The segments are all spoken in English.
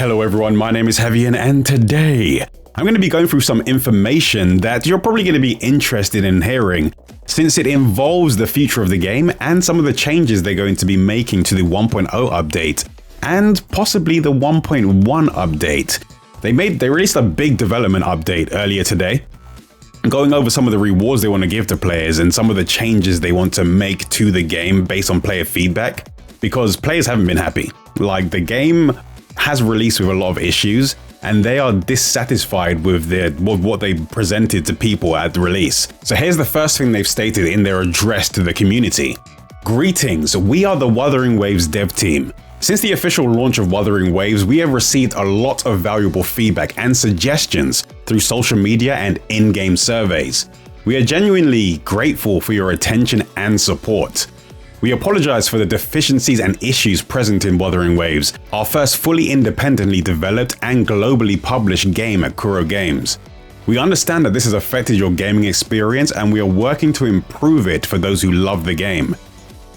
Hello everyone, my name is Havian and today I'm going to be going through some information that you're probably going to be interested in hearing since it involves the future of the game and some of the changes they're going to be making to the 1.0 update and possibly the 1.1 update. They released a big development update earlier today, going over some of the rewards they want to give to players and some of the changes they want to make to the game based on player feedback, because players haven't been happy. Like, the game has released with a lot of issues and they are dissatisfied with what they presented to people at the release. So here's the first thing they've stated in their address to the community. Greetings, we are the Wuthering Waves dev team. Since the official launch of Wuthering Waves, we have received a lot of valuable feedback and suggestions through social media and in-game surveys. We are genuinely grateful for your attention and support. We apologize for the deficiencies and issues present in Wuthering Waves, our first fully independently developed and globally published game at KURO Games. We understand that this has affected your gaming experience and we are working to improve it for those who love the game.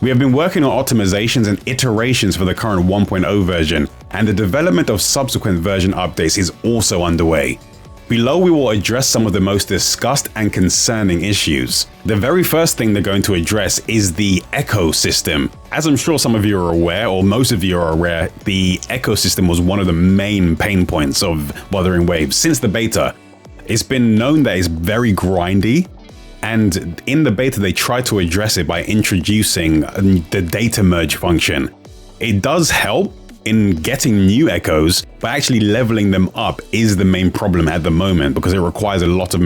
We have been working on optimizations and iterations for the current 1.0 version, and the development of subsequent version updates is also underway. Below we will address some of the most discussed and concerning issues. The very first thing they're going to address is the ecosystem. As I'm sure some of you are aware, or most of you are aware, the ecosystem was one of the main pain points of Wuthering Waves since the beta. It's been known that it's very grindy, and in the beta they tried to address it by introducing the data merge function. It does help in getting new echoes, but actually leveling them up is the main problem at the moment because it requires a lot of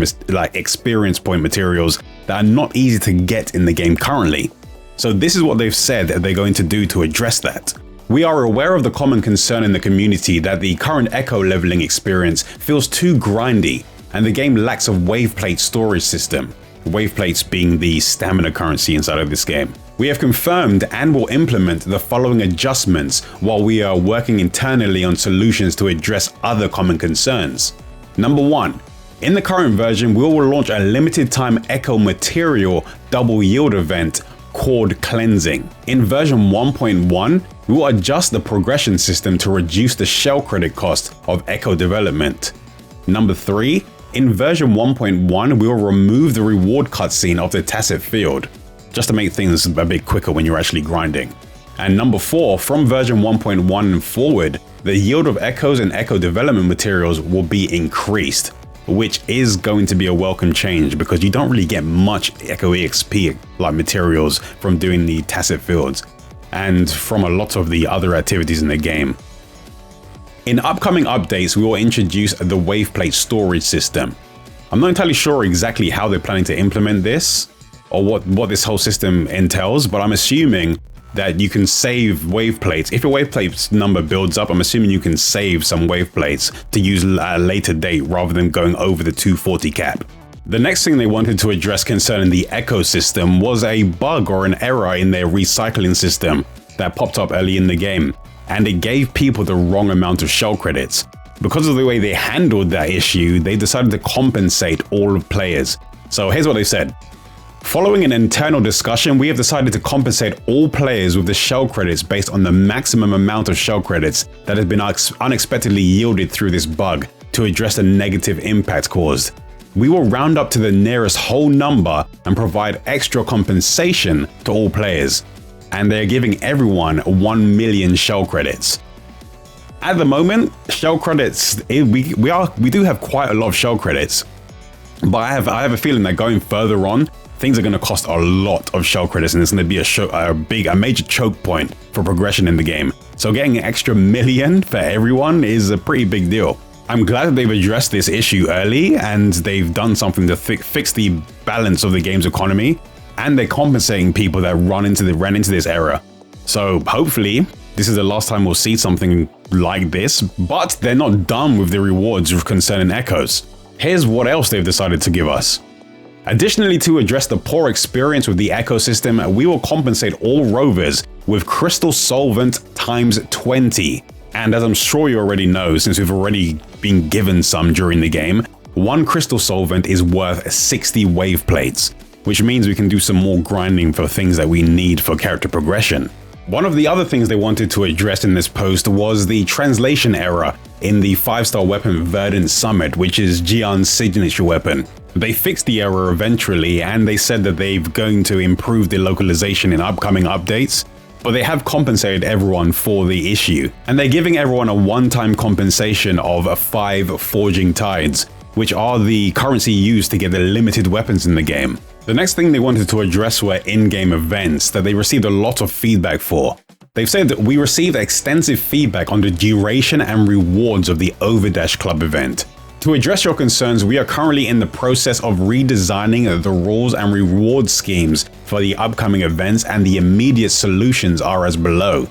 experience point materials that are not easy to get in the game currently. So this is what they've said that they're going to do to address that. We are aware of the common concern in the community that the current echo leveling experience feels too grindy and the game lacks a wave plate storage system. Wave plates being the stamina currency inside of this game. We have confirmed and will implement the following adjustments while we are working internally on solutions to address other common concerns. Number 1. In the current version, we will launch a limited time echo material double yield event called Cleansing. In version 1.1, we will adjust the progression system to reduce the shell credit cost of echo development. Number 3. In version 1.1, we will remove the reward cutscene of the tacit field, just to make things a bit quicker when you're actually grinding. And number 4, from version 1.1 and forward, the yield of echoes and echo development materials will be increased, which is going to be a welcome change because you don't really get much echo EXP like materials from doing the tacit fields and from a lot of the other activities in the game. In upcoming updates, we will introduce the wave plate storage system. I'm not entirely sure exactly how they're planning to implement this or what this whole system entails, but I'm assuming that you can save wave plates. If your wave plates number builds up, I'm assuming you can save some wave plates to use at a later date rather than going over the 240 cap. The next thing they wanted to address concerning the ecosystem was a bug or an error in their recycling system that popped up early in the game, and it gave people the wrong amount of shell credits. Because of the way they handled that issue, they decided to compensate all players. So here's what they said. Following an internal discussion, we have decided to compensate all players with the shell credits based on the maximum amount of shell credits that has been unexpectedly yielded through this bug to address the negative impact caused. We will round up to the nearest whole number and provide extra compensation to all players. And they're giving everyone 1 million shell credits. At the moment, shell credits, we do have quite a lot of shell credits, but I have a feeling that going further on, things are going to cost a lot of shell credits and it's going to be a major choke point for progression in the game. So getting an extra million for everyone is a pretty big deal. I'm glad that they've addressed this issue early and they've done something to fix the balance of the game's economy. And they're compensating people that ran into this error. So hopefully this is the last time we'll see something like this, but they're not done with the rewards concerning echoes. Here's what else they've decided to give us. Additionally, to address the poor experience with the ecosystem, we will compensate all rovers with crystal solvent times 20. And as I'm sure you already know, since we've already been given some during the game, one crystal solvent is worth 60 wave plates, which means we can do some more grinding for things that we need for character progression. One of the other things they wanted to address in this post was the translation error in the 5-star weapon Verdant Summit, which is Jian's signature weapon. They fixed the error eventually, and they said that they're going to improve the localization in upcoming updates, but they have compensated everyone for the issue. And they're giving everyone a one-time compensation of 5 Forging Tides, which are the currency used to get the limited weapons in the game. The next thing they wanted to address were in-game events that they received a lot of feedback for. They've said that we received extensive feedback on the duration and rewards of the Overdash Club event. To address your concerns, we are currently in the process of redesigning the rules and reward schemes for the upcoming events, and the immediate solutions are as below.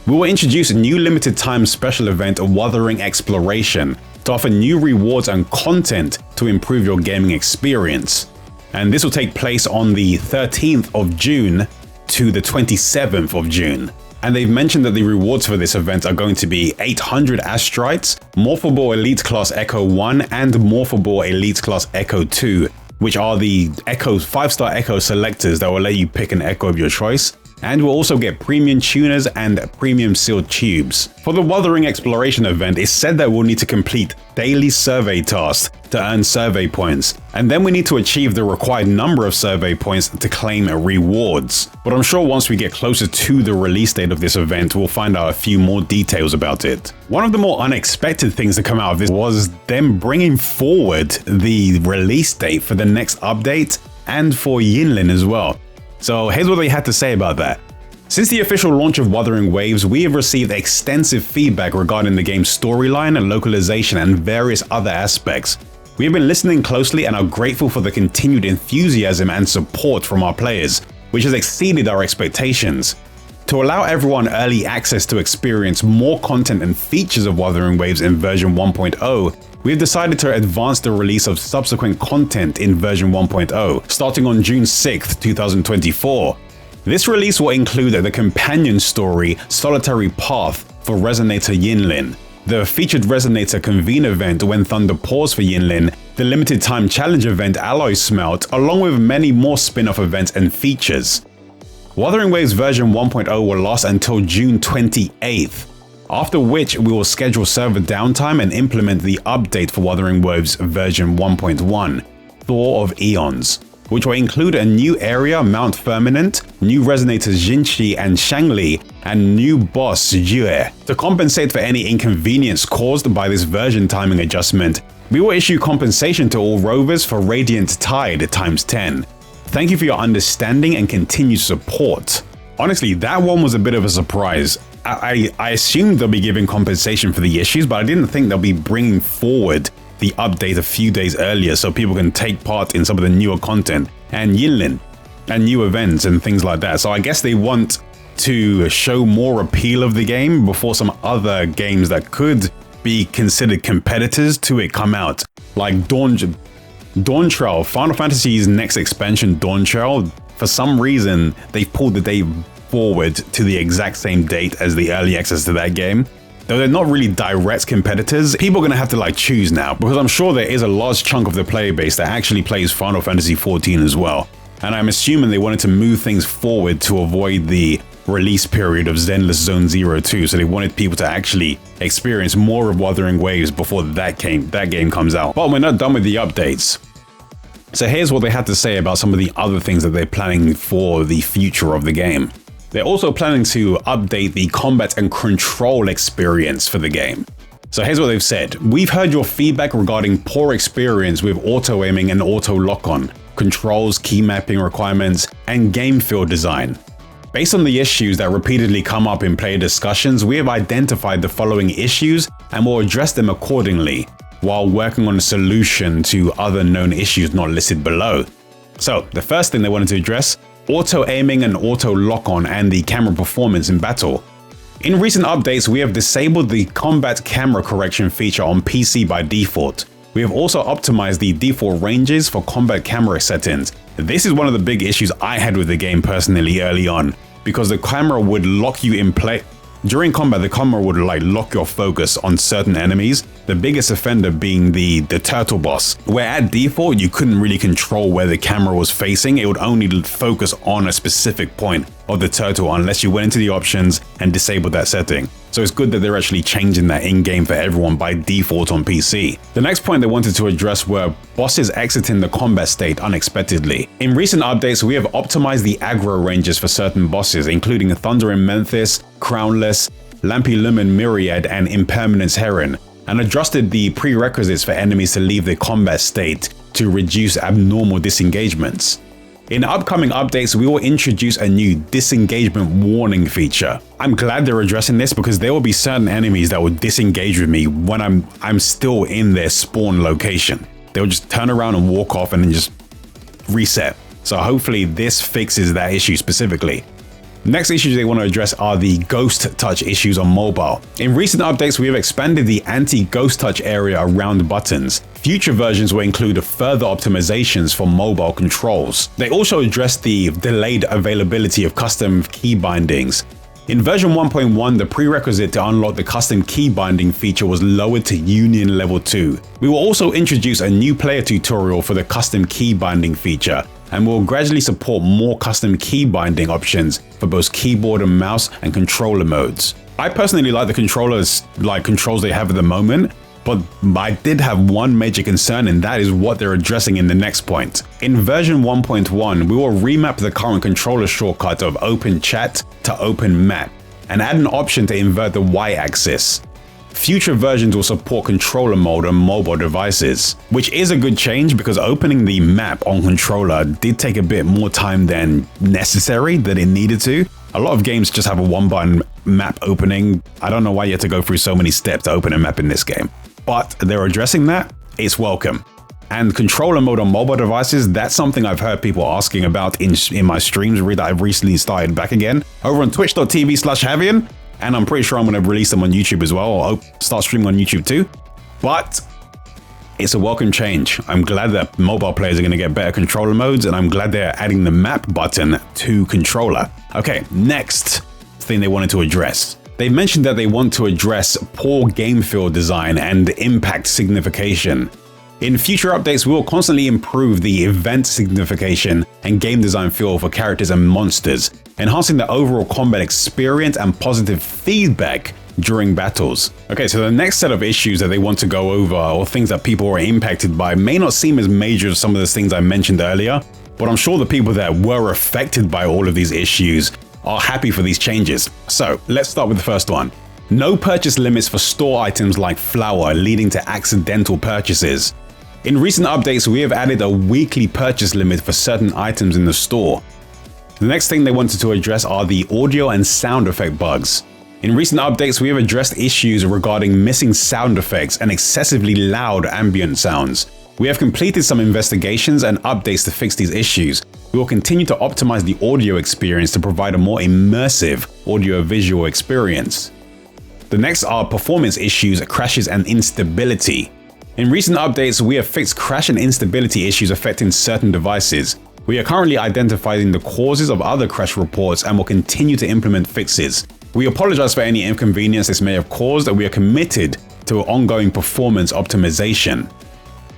We will introduce a new limited time special event, Wuthering Exploration, to offer new rewards and content to improve your gaming experience. And this will take place on the 13th of June to the 27th of June. And they've mentioned that the rewards for this event are going to be 800 Astrites, Morphable Elite Class Echo 1 and Morphable Elite Class Echo 2, which are the Echo 5-star Echo selectors that will let you pick an Echo of your choice. And we'll also get premium tuners and premium sealed tubes. For the Wuthering Exploration event, it's said that we'll need to complete daily survey tasks to earn survey points, and then we need to achieve the required number of survey points to claim rewards. But I'm sure once we get closer to the release date of this event, we'll find out a few more details about it. One of the more unexpected things to come out of this was them bringing forward the release date for the next update and for Yinlin as well. So here's what they had to say about that. Since the official launch of Wuthering Waves, we have received extensive feedback regarding the game's storyline and localization and various other aspects. We have been listening closely and are grateful for the continued enthusiasm and support from our players, which has exceeded our expectations. To allow everyone early access to experience more content and features of Wuthering Waves in version 1.0, we have decided to advance the release of subsequent content in version 1.0, starting on June 6th, 2024. This release will include the companion story Solitary Path for Resonator Yinlin, the featured Resonator Convene event When Thunder Pours for Yinlin, the limited time challenge event Alloy Smelt, along with many more spin-off events and features. Wuthering Waves version 1.0 will last until June 28th. After which we will schedule server downtime and implement the update for Wuthering Waves version 1.1, Thaw of Eons, which will include a new area, Mount Firmament, new resonators Jinhsi and Changli, and new boss Jue. To compensate for any inconvenience caused by this version timing adjustment, we will issue compensation to all rovers for Radiant Tide ×10. Thank you for your understanding and continued support. Honestly, that one was a bit of a surprise. I assumed they'll be giving compensation for the issues, but I didn't think they'll be bringing forward the update a few days earlier so people can take part in some of the newer content and Yinlin and new events and things like that. So I guess they want to show more appeal of the game before some other games that could be considered competitors to it come out, like Dawn Trail, Final Fantasy's next expansion, Dawn Trail. For some reason, they've pulled the date forward to the exact same date as the early access to that game. Though they're not really direct competitors, people are going to have to choose now, because I'm sure there is a large chunk of the player base that actually plays Final Fantasy XIV as well. And I'm assuming they wanted to move things forward to avoid the release period of Zenless Zone Zero 2, so they wanted people to actually experience more of Wuthering Waves before that game comes out. But we're not done with the updates. So here's what they had to say about some of the other things that they're planning for the future of the game. They're also planning to update the combat and control experience for the game. So here's what they've said. We've heard your feedback regarding poor experience with auto-aiming and auto-lock-on, controls, key mapping requirements, and game feel design. Based on the issues that repeatedly come up in player discussions, we have identified the following issues and will address them accordingly, while working on a solution to other known issues not listed below. So the first thing they wanted to address, auto-aiming and auto-lock-on and the camera performance in battle. In recent updates, we have disabled the combat camera correction feature on PC by default. We have also optimized the default ranges for combat camera settings. This is one of the big issues I had with the game personally early on, because the camera would lock you in place. During combat, the camera would lock your focus on certain enemies, the biggest offender being the turtle boss, where at default you couldn't really control where the camera was facing. It would only focus on a specific point. of the turtle unless you went into the options and disabled that setting. So it's good that they're actually changing that in-game for everyone by default on PC. The next point they wanted to address were bosses exiting the combat state unexpectedly. In recent updates, we have optimized the aggro ranges for certain bosses, including Thunder in Memphis, Crownless, Lampilumen Myriad, and Impermanence Heron, and adjusted the prerequisites for enemies to leave the combat state to reduce abnormal disengagements. In upcoming updates, we will introduce a new disengagement warning feature. I'm glad they're addressing this because there will be certain enemies that will disengage with me when I'm still in their spawn location. They'll just turn around and walk off and then just reset. So hopefully this fixes that issue specifically. Next issues they want to address are the ghost touch issues on mobile. In recent updates, we have expanded the anti-ghost touch area around buttons. Future versions will include further optimizations for mobile controls. They also addressed the delayed availability of custom key bindings. In version 1.1, the prerequisite to unlock the custom key binding feature was lowered to Union Level 2. We will also introduce a new player tutorial for the custom key binding feature, and will gradually support more custom key binding options for both keyboard and mouse and controller modes. I personally like the controls they have at the moment, but I did have one major concern, and that is what they're addressing in the next point. In version 1.1, we will remap the current controller shortcut of Open Chat to Open Map, and add an option to invert the Y-axis. Future versions will support controller mode on mobile devices, which is a good change because opening the map on controller did take a bit more time than necessary, than it needed to. A lot of games just have a one-button map opening. I don't know why you have to go through so many steps to open a map in this game, but they're addressing that. It's welcome. And controller mode on mobile devices, that's something I've heard people asking about in my streams that I've recently started back again over on twitch.tv/Havian. And I'm pretty sure I'm going to release them on YouTube as well, or start streaming on YouTube too. But it's a welcome change. I'm glad that mobile players are going to get better controller modes, and I'm glad they're adding the map button to controller. Okay, next thing they wanted to address. They mentioned that they want to address poor game feel design and impact signification. In future updates, we will constantly improve the event signification and game design feel for characters and monsters, enhancing the overall combat experience and positive feedback during battles. Okay, so the next set of issues that they want to go over, or things that people are impacted by, may not seem as major as some of the things I mentioned earlier, but I'm sure the people that were affected by all of these issues are happy for these changes. So let's start with the first one. No purchase limits for store items like flour, leading to accidental purchases. In recent updates, we have added a weekly purchase limit for certain items in the store. The next thing they wanted to address are the audio and sound effect bugs. In recent updates, we have addressed issues regarding missing sound effects and excessively loud ambient sounds. We have completed some investigations and updates to fix these issues. We will continue to optimize the audio experience to provide a more immersive audio-visual experience. The next are performance issues, crashes, and instability. In recent updates, we have fixed crash and instability issues affecting certain devices. We are currently identifying the causes of other crash reports and will continue to implement fixes. We apologize for any inconvenience this may have caused, and we are committed to ongoing performance optimization.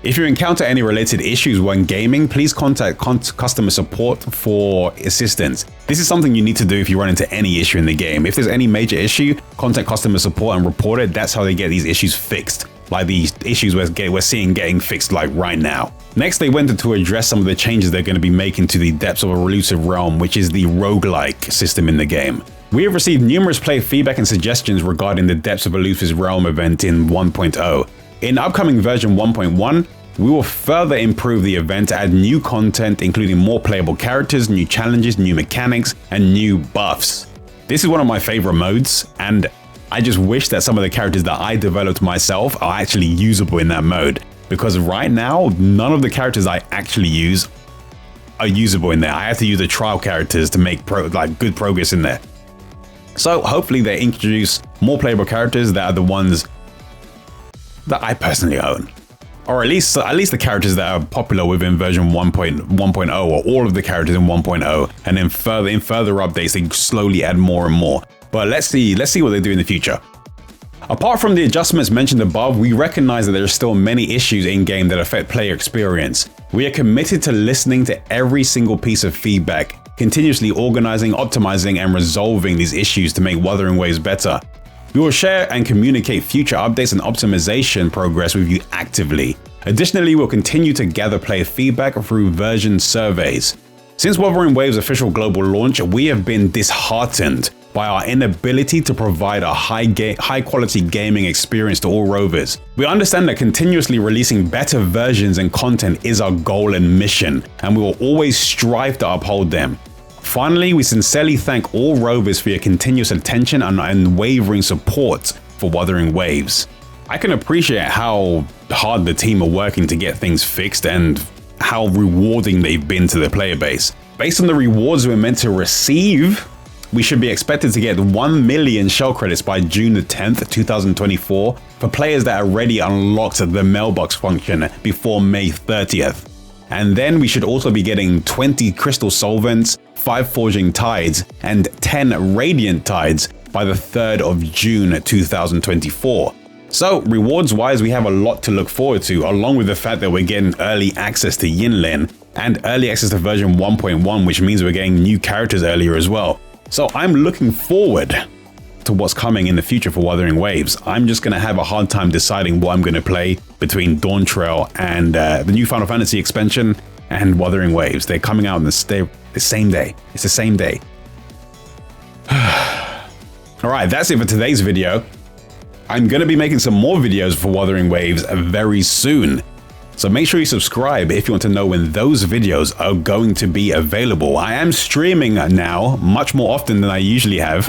If you encounter any related issues when gaming, please contact customer support for assistance. This is something you need to do if you run into any issue in the game. If there's any major issue, contact customer support and report it. That's how they get these issues fixed. Like these issues we're seeing getting fixed like right now. Next, they wanted to address some of the changes they're going to be making to the depths of Illusive Realm, which is the roguelike system in the game. We have received numerous player feedback and suggestions regarding the depths of Illusive Realm event in 1.0. In upcoming version 1.1, we will further improve the event, add new content, including more playable characters, new challenges, new mechanics, and new buffs. This is one of my favorite modes, and I just wish that some of the characters that I developed myself are actually usable in that mode, because right now, none of the characters I actually use are usable in there. I have to use the trial characters to make good progress in there. So hopefully they introduce more playable characters that are the ones that I personally own. Or at least the characters that are popular within version 1.0, or all of the characters in 1.0, and then in further updates they slowly add more and more. But let's see what they do in the future. Apart from the adjustments mentioned above, we recognize that there are still many issues in-game that affect player experience. We are committed to listening to every single piece of feedback continuously organizing, optimizing, and resolving these issues to make Wuthering Waves better. We will share and communicate future updates and optimization progress with you actively. Additionally, we'll continue to gather player feedback through version surveys. Since Wuthering Waves' official global launch, we have been disheartened by our inability to provide a high-quality gaming experience to all rovers. We understand that continuously releasing better versions and content is our goal and mission, and we will always strive to uphold them. Finally, we sincerely thank all rovers for your continuous attention and unwavering support for Wuthering Waves. I can appreciate how hard the team are working to get things fixed and how rewarding they've been to the player base. Based on the rewards we're meant to receive, we should be expected to get 1 million shell credits by June the 10th, 2024 for players that already unlocked the mailbox function before May 30th. And then we should also be getting 20 crystal solvents, 5 forging tides, and 10 radiant tides by the 3rd of June 2024. So rewards wise, we have a lot to look forward to, along with the fact that we're getting early access to Yinlin and early access to version 1.1, which means we're getting new characters earlier as well. So I'm looking forward to what's coming in the future for Wuthering Waves. I'm just going to have a hard time deciding what I'm going to play between Dawn Trail and the new Final Fantasy expansion and Wuthering Waves. They're coming out on the same day. It's the same day. All right, that's it for today's video. I'm going to be making some more videos for Wuthering Waves very soon. So make sure you subscribe if you want to know when those videos are going to be available. I am streaming now much more often than I usually have.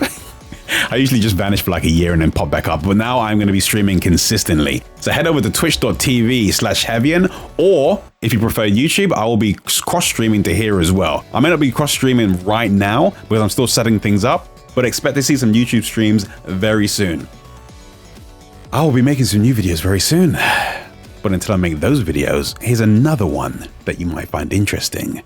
I usually just vanish for like a year and then pop back up, but now I'm going to be streaming consistently. So head over to twitch.tv/Havian, or if you prefer YouTube, I will be cross-streaming to here as well. I may not be cross-streaming right now because I'm still setting things up, but expect to see some YouTube streams very soon. I will be making some new videos very soon. But until I make those videos, here's another one that you might find interesting.